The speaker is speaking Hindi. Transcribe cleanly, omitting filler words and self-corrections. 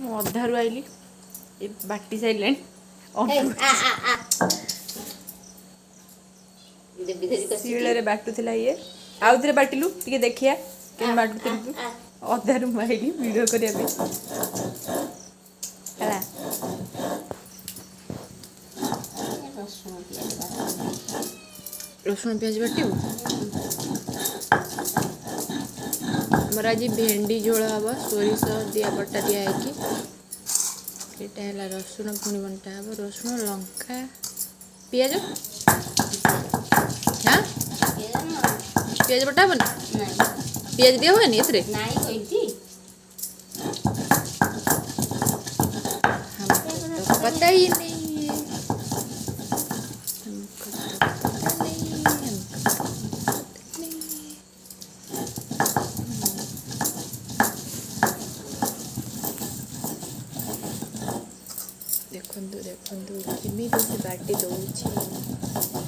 ମୁଁ ଅଧାରୁ आइली ए बाटी साइले शिଳରେ बाटुला ये आउ थे बाटिलु टे देखिया के बाटुलु अधारू आइली वीडियो करने रसुण प्याज बाटू आमर आज भेंडी झोल हम सोरिष दिया बटा दिखाई यहाँ रसुण पुणी बंटा हम रसुण लंका पिज हाँ पिज बटा हेनी पिज दिया हुए पता ही नहीं देखु देखु केमी बाटी दौर